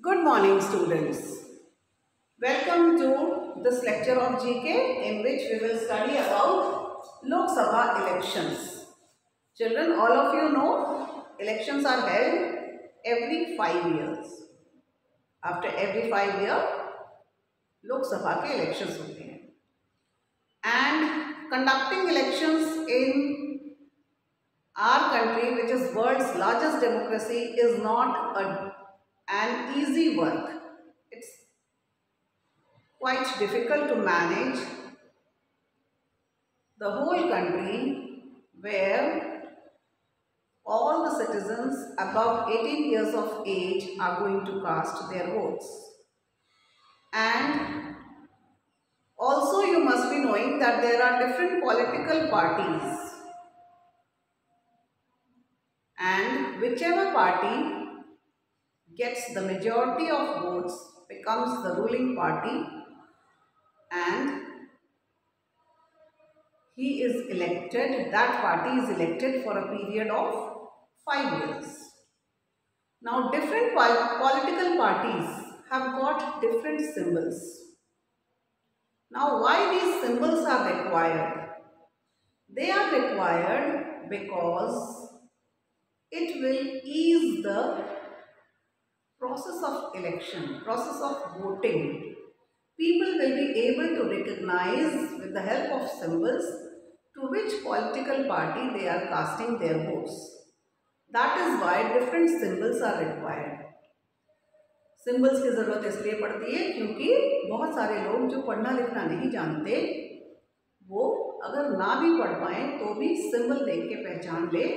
Good morning, students. Welcome to this lecture of GK in which we will study about Lok Sabha elections. Children, all of you know elections are held every 5 years. After every 5 years, Lok Sabha के elections होते हैं. And conducting elections in our country, which is world's largest democracy, is not an easy work. It's quite difficult to manage the whole country where all the citizens above 18 years of age are going to cast their votes. And also you must be knowing that there are different political parties, and whichever party gets the majority of votes becomes the ruling party, and he is elected, that party is elected for a period of 5 years. Now different political parties have got different symbols. Now why these symbols are required? They are required because it will ease the process of election, process of voting. People will be able to recognize with the help of symbols to which political party they are casting their votes. That is why different symbols are required. Symbols की ज़रूरत इसलिए पड़ती है क्योंकि बहुत सारे लोग जो पढ़ना लिखना नहीं जानते वो अगर ना भी पढ़ पाएँ तो भी सिंबल देख के पहचान ले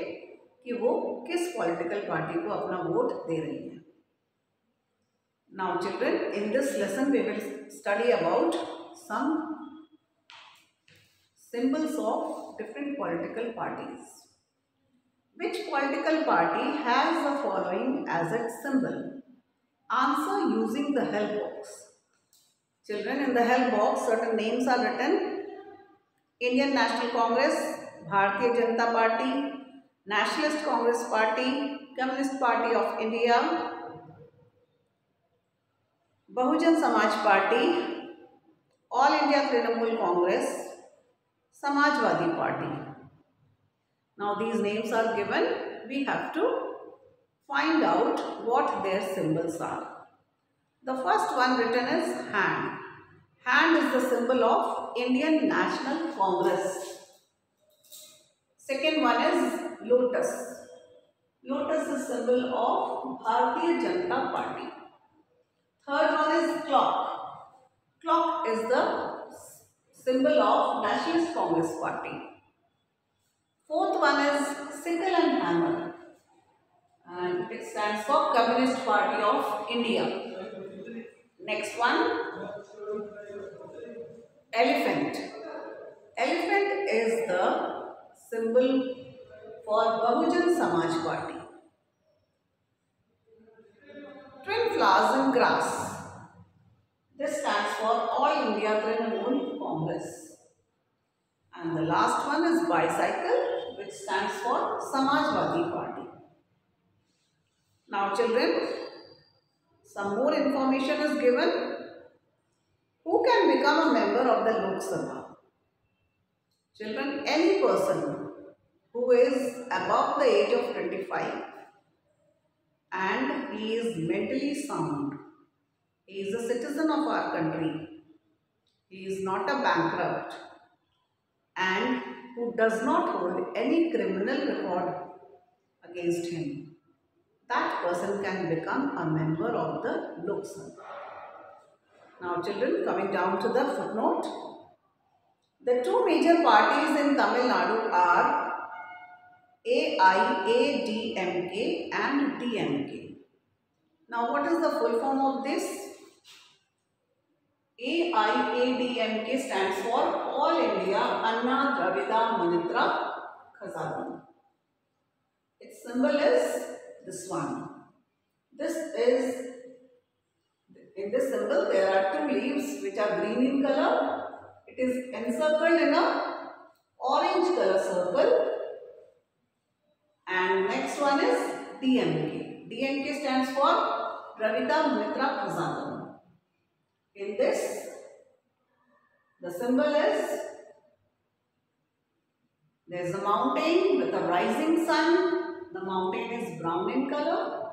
कि वो किस पॉलिटिकल पार्टी को अपना वोट दे रही है. Now children, in this lesson we will study about some symbols of different political parties. Which political party has the following as its symbol? Answer using the help box. Children, in the help box certain names are written. Indian National Congress, Bharatiya Janata Party, Nationalist Congress Party, Communist Party of India, Bahujan Samaj Party, All India Trinamool Congress, Samajwadi Party. Now these names are given. We have to find out what their symbols are. The first one written is hand. Hand is the symbol of Indian National Congress. Second one is lotus. Lotus is symbol of Bharatiya Janata Party. Third one is clock. Clock is the symbol of Nationalist Congress Party. Fourth one is sickle and hammer, and it stands for Communist Party of India. Next one, elephant. Elephant is the symbol for Bahujan Samaj Party. Twin flowers in grass. This stands for All India Trinamool Congress. And the last one is bicycle, which stands for Samajwadi Party. Now children, some more information is given. Who can become a member of the Lok Sabha? Children, any person who is above the age of 25 and he is mentally sound. He is a citizen of our country. He is not a bankrupt and who does not hold any criminal record against him. That person can become a member of the Lok Sabha. Now children, coming down to the footnote. The two major parties in Tamil Nadu are AIADMK and DMK. Now what is the full form of this? AIADMK stands for All India Anna Dravida Munitra Kazhagam. Its symbol is this one. This is, in this symbol there are two leaves which are green in color. It is encircled in a orange color circle. And next one is DMK. DMK stands for Ravita Mitra Prasadam. In this, the symbol is, there is a mountain with a rising sun. The mountain is brown in color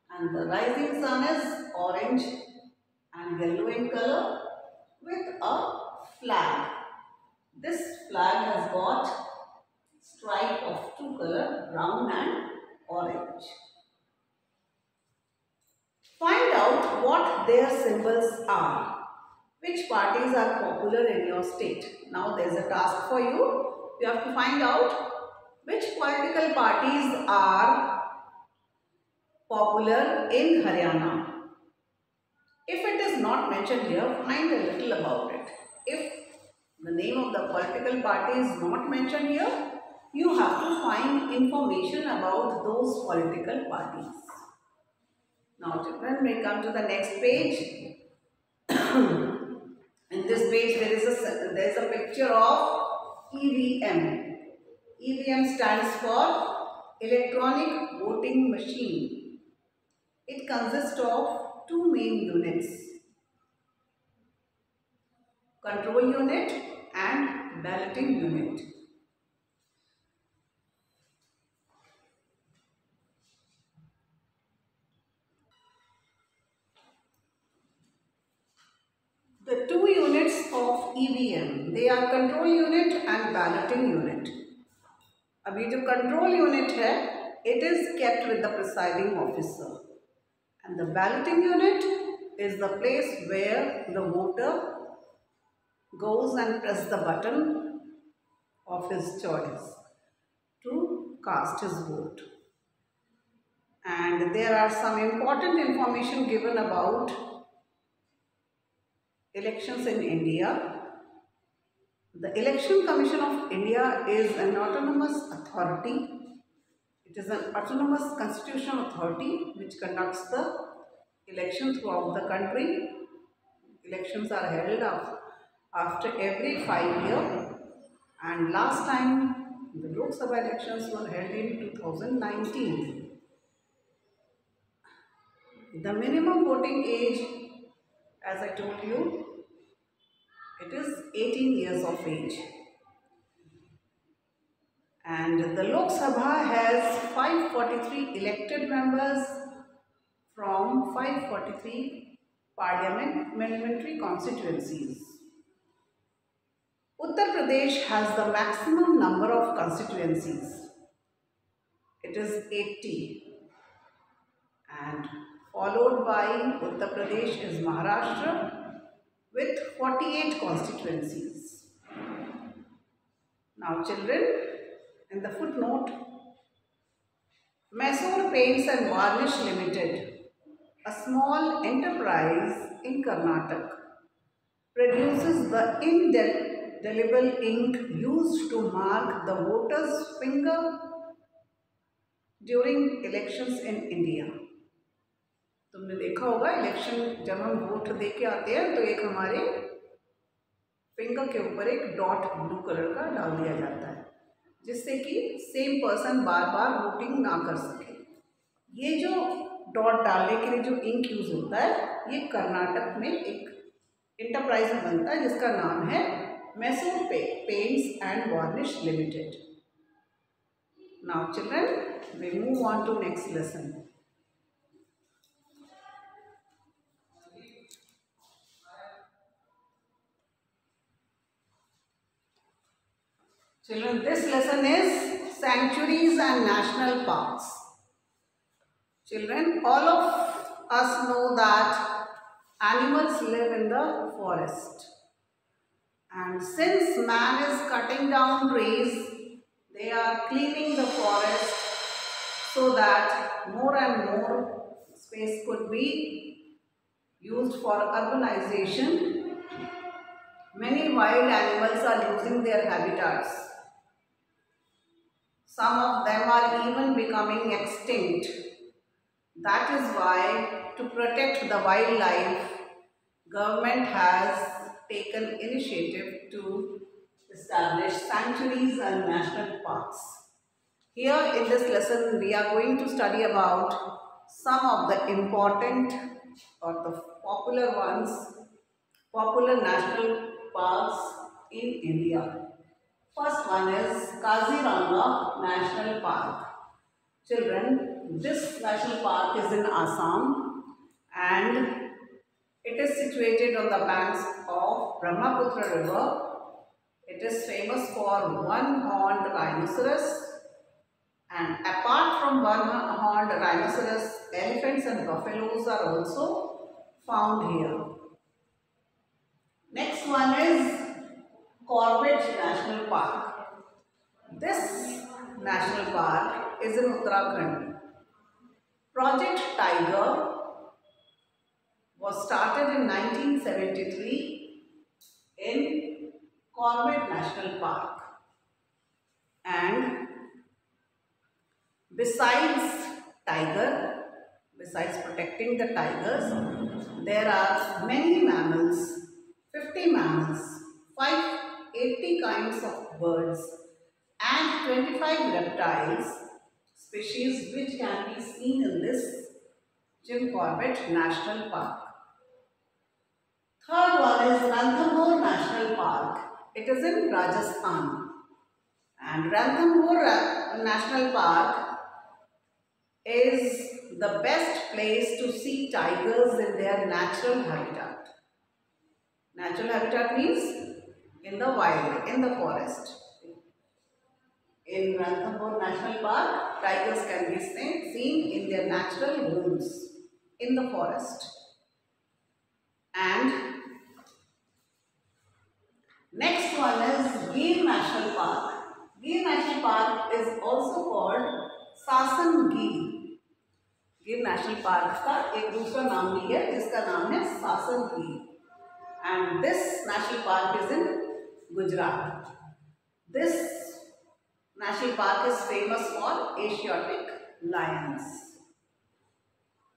and the rising sun is orange and yellow in color with a flag. This flag has got stripe of two colors, brown and orange. Find out what their symbols are. Which parties are popular in your state? Now there is a task for you. You have to find out which political parties are popular in Haryana. If it is not mentioned here, find a little about it. If the name of the political party is not mentioned here, you have to find information about those political parties. Now children, we come to the next page. In this page there is a picture of EVM. EVM stands for Electronic Voting Machine. It consists of two main units, control unit and balloting unit. The two units of EVM, they are control unit and balloting unit. अभी जो control unit है, it is kept with the presiding officer, and the balloting unit is the place where the voter goes and press the button of his choice to cast his vote. And there are some important information given about elections in India. The Election Commission of India is an autonomous authority. It is an autonomous constitutional authority which conducts the election throughout the country. Elections are held after every 5 years, and last time the Lok Sabha elections were held in 2019. The minimum voting age, as I told you, it is 18 years of age. And the Lok Sabha has 543 elected members from 543 parliamentary constituencies. Uttar Pradesh has the maximum number of constituencies. It is 80. And followed by Uttar Pradesh is Maharashtra with 48 constituencies. Now children, in the footnote, Mysore Paints and Varnish Limited, a small enterprise in Karnataka, produces the indelible ink used to mark the voter's finger during elections in India. तुमने देखा होगा election जब हम vote दे के आते हैं तो एक हमारे फिंगर के ऊपर एक डॉट ब्लू कलर का डाल दिया जाता है, जिससे कि सेम पर्सन बार बार वोटिंग ना कर सके। ये जो डॉट डालने के लिए जो इंक यूज होता है, ये कर्नाटक में एक इंटरप्राइज बनता है जिसका नाम है Mysore paints and varnish limited. Now children, we move on to next lesson. Children, this lesson is sanctuaries and national parks. Children, all of us know that animals live in the forest. And since man is cutting down trees, they are cleaning the forest so that more and more space could be used for urbanization. Many wild animals are losing their habitats. Some of them are even becoming extinct. That is why, to protect the wildlife, government has taken initiative to establish sanctuaries and national parks. Here in this lesson, we are going to study about some of the important or the popular national parks in India. First one is Kaziranga National Park. Children, this national park is in Assam and it is situated on the banks of Brahmaputra river. It is famous for one-horned rhinoceros, and apart from one-horned rhinoceros, elephants and buffaloes are also found here. Next one is Corbett National Park. This national park is in Uttarakhand. Project Tiger was started in 1973 in Corbett National Park, and besides protecting the tigers, there are many mammals, 50 mammals, 580 kinds of birds and 25 reptiles species which can be seen in this Jim Corbett National Park. Third one is Ranthambore National Park. It is in Rajasthan, and Ranthambore National Park is the best place to see tigers in their natural habitat. Natural habitat means in the wild, in the forest. In Ranthambore National Park, tigers can be seen in their natural homes in the forest. And next one is Gir National Park. Gir National Park is also called Sasan Gir. गिर national park का एक दूसरा नाम भी है जिसका नाम है सासन Gir, and this national park is in Gujarat. This national park is famous for Asiatic lions,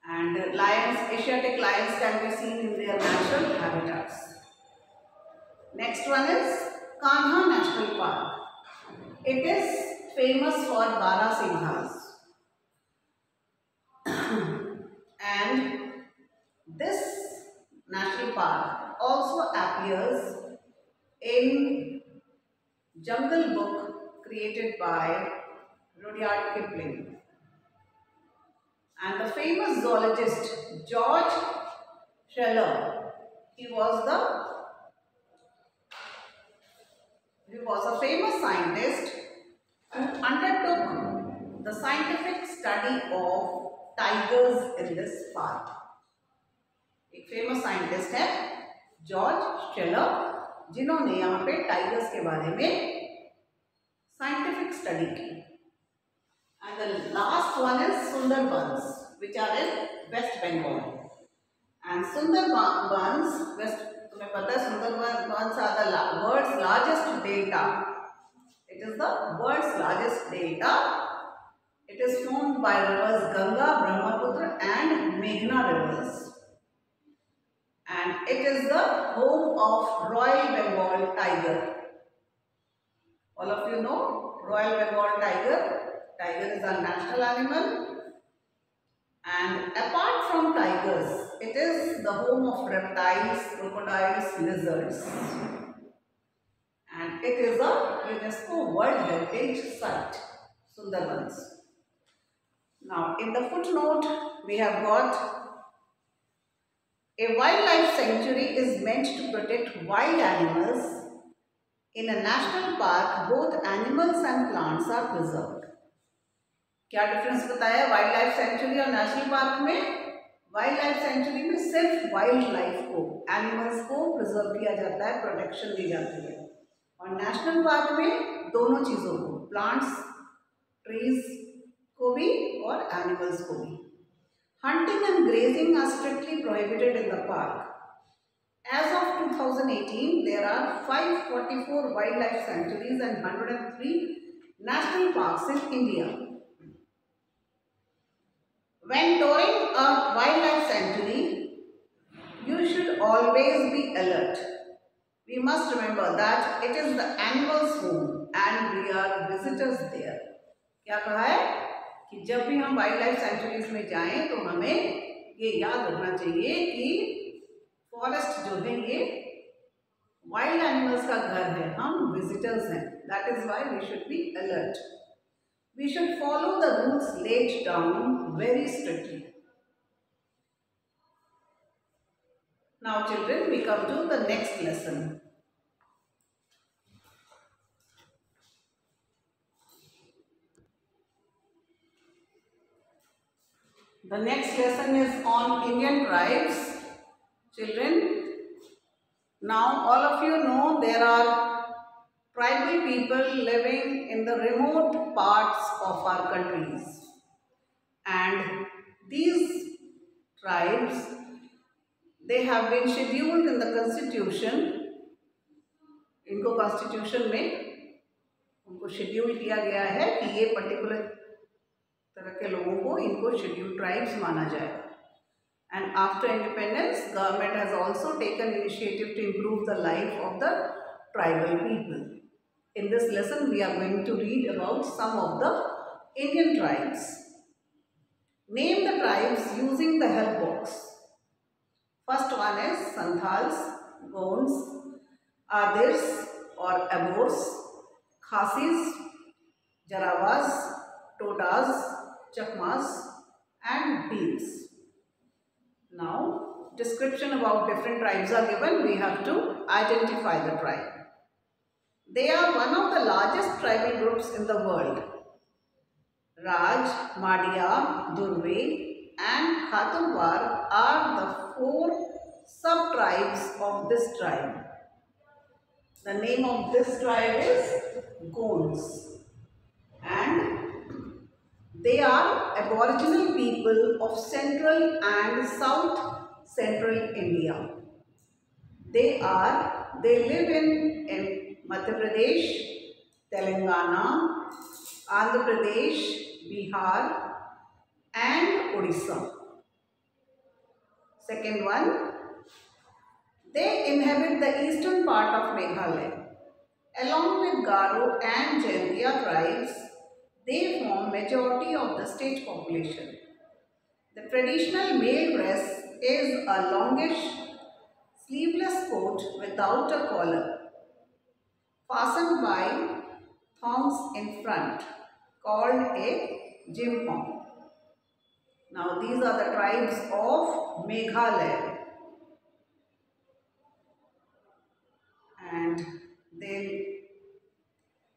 and Asiatic lions can be seen in their natural habitats. Next one is Kanha National Park. It is famous for Barasinghas. And this national park also appears in Jungle Book created by Rudyard Kipling. And the famous zoologist George Scheller, he was a famous scientist who undertook the scientific study of tigers in this park. एक famous scientist है George Schaller, जिन्होंने यहाँ पे tigers के बारे में scientific study की. And the last one is Sundarbans, which are in West Bengal. And Sundarbans west, तुम्हें पता है Sundarbans are the world's largest delta. It is the world's largest delta. It is formed by rivers Ganga, Brahmaputra and Meghna rivers, and it is the home of Royal Bengal tiger. All of you know Royal Bengal tiger. Tiger is a national animal, and apart from tigers, it is the home of reptiles, crocodiles, lizards, and it is a UNESCO World Heritage Site, Sundarbans. Now, in the footnote, we have got a wildlife sanctuary is meant to protect wild animals. In a national park, both animals and plants are preserved. क्या difference बताया wild life sanctuary और national park में? Wild life sanctuary में सिर्फ wild life को, animals को preserve किया जाता है, प्रोटेक्शन दी जाती है. और नेशनल पार्क में दोनों चीज़ों को, प्लांट्स, ट्रीज को भी और एनिमल्स को भी. Hunting and grazing are strictly prohibited in the park. As of 2018, there are 544 wildlife sanctuaries and 103 national parks in India. When touring a wildlife sanctuary, you should always be alert. We must remember that it is the animal's home and we are visitors there. क्या कहा है? कि जब भी हम wild life sanctuaries में जाएं तो हमें ये याद रखना चाहिए कि फॉरेस्ट जो है ये वाइल्ड एनिमल्स का घर है, हम विजिटर्स हैं. That is why we should be alert. We should follow the rules laid down very strictly. Now children, we come to the next lesson. The next lesson is on Indian tribes. Children, now all of you know there are tribal people living in the remote parts of our countries. And these tribes, they have been scheduled in the constitution. इनको constitution में उनको schedule किया गया है कि ये particular तरह के लोगों को इनको शेड्यूल ट्राइब्स माना जाएगा. And after independence government has also taken initiative to improve the life of the tribal people. In this lesson we are going to read about some of the Indian tribes. Name the tribes using the help box. First one is Santhals, Gonds, Adis और Abors, Khasis, जरावास, Todas, चकमास and Bheels. Now description about different tribes are given. We have to identify the tribe. They are one of the largest tribal groups in the world. Raj, Madia, Durve and Khaturwar are the 4 sub-tribes of this tribe. The name of this tribe is Gonds, and they are aboriginal people of central and south central India. They live in Madhya Pradesh, Telangana, Andhra Pradesh, Bihar and Odisha. Second one, they inhabit the eastern part of Meghalaya. Along with Garo and Jaintia tribes, they form majority of the state population. The traditional male dress is a longish sleeveless coat without a collar, fastened by thongs in front, called a jimpong. Now these are the tribes of Meghalaya. And they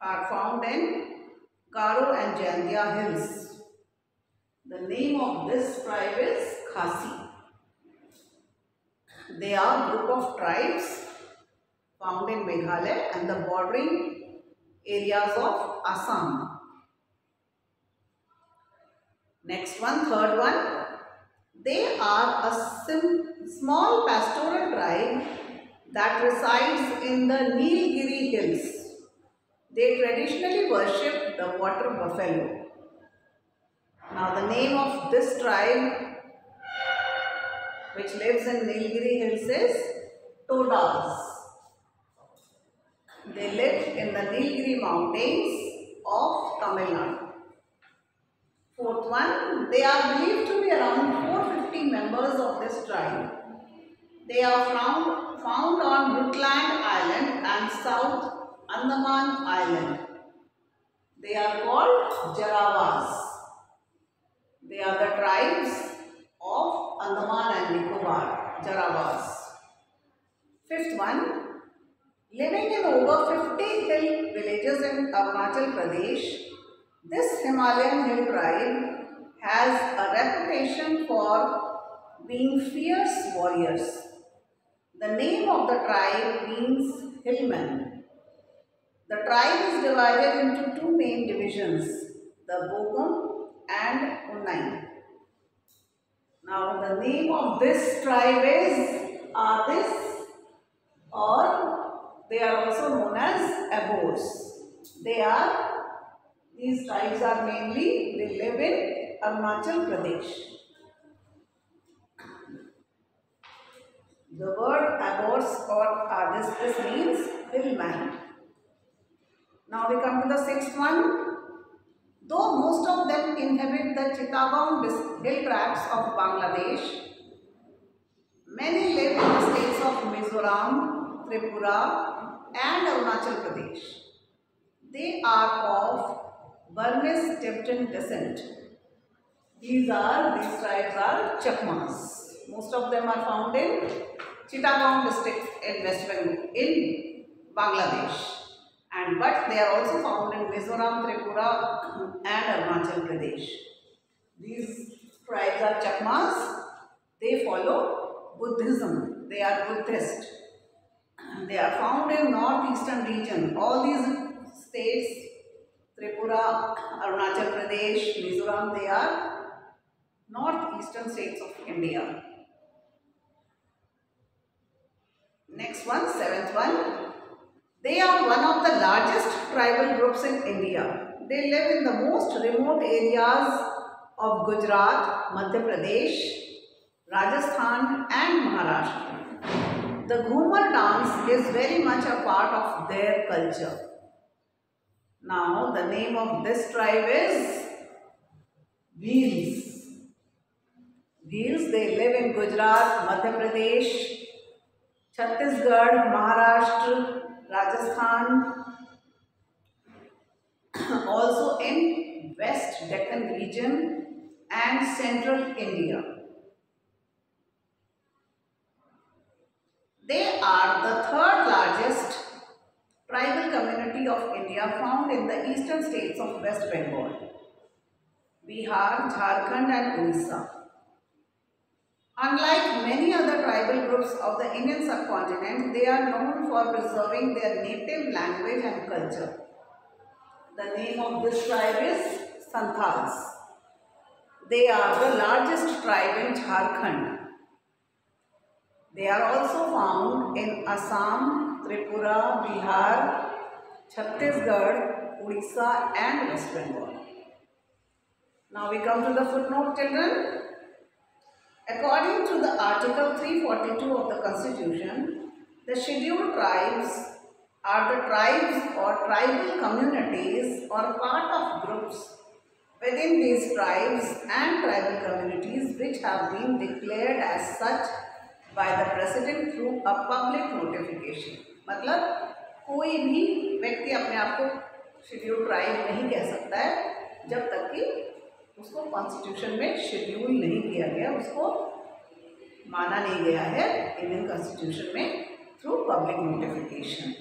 are found in Garo and Jaintia hills. The name of this tribe is Khasi. They are a group of tribes found in Meghalaya and the bordering areas of Assam. Next one, third one. They are a small pastoral tribe that resides in the Nilgiri hills. They traditionally worship the water buffalo. Now the name of this tribe which lives in Nilgiri hills is Todas. They live in the Nilgiri mountains of Tamil Nadu. Fourth one, they are believed to be around 450 members of this tribe. They are found on Rutland Island and South Andaman Island. They are called Jarawas. They are the tribes of Andaman and Nicobar, Jarawas. Fifth one, living in over 50 hill villages in Arunachal Pradesh, this Himalayan hill tribe has a reputation for being fierce warriors. The name of the tribe means hillman. The tribe is divided into 2 main divisions, the Bogum and Unnai. Now the name of this tribe is Adis, or they are also known as Abors. These tribes are mainly, they live in Arunachal Pradesh. The word Abors or Adis, this means hillman. Now we come to the 6th one. Though most of them inhabit the Chittagong hill tracts of Bangladesh, many live in the states of Mizoram, Tripura and Arunachal Pradesh. They are of Burmese Tibetan descent. These tribes are Chakmas. Most of them are found in Chittagong district in West Bengal, in Bangladesh. But they are also found in Mizoram, Tripura and Arunachal Pradesh. These tribes are Chakmas. They follow Buddhism. They are Buddhist. They are found in northeastern region. All these states, Tripura, Arunachal Pradesh, Mizoram, they are northeastern states of India. Next one, seventh one. They are one of the largest tribal groups in India. They live in the most remote areas of Gujarat, Madhya Pradesh, Rajasthan and Maharashtra. The Ghumar dance is very much a part of their culture. Now the name of this tribe is Bhils. Bhils, they live in Gujarat, Madhya Pradesh, Chhattisgarh, Maharashtra, Rajasthan, also in West Deccan region and central India. They are the third largest tribal community of India found in the eastern states of West Bengal, Bihar, Jharkhand and Orissa. Unlike many other tribal groups of the Indian subcontinent, they are known for preserving their native language and culture. The name of this tribe is Santhals. They are the largest tribe in Jharkhand. They are also found in Assam, Tripura, Bihar, Chhattisgarh, Orissa and West Bengal. Now we come to the footnote, children. According to the Article 342 of the Constitution, the scheduled tribes are the tribes or tribal communities or part of groups within these tribes and tribal communities which have been declared as such by the President through a public notification. मतलब कोई भी व्यक्ति अपने आप को schedule tribe नहीं कह सकता है जब तक कि उसको कॉन्स्टिट्यूशन में शेड्यूल नहीं किया गया, उसको माना नहीं गया है इंडियन कॉन्स्टिट्यूशन में through public notification.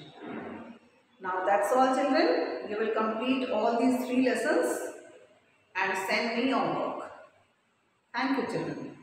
Now that's all, children. You will complete all these 3 lessons and send me your work. Thank you, children.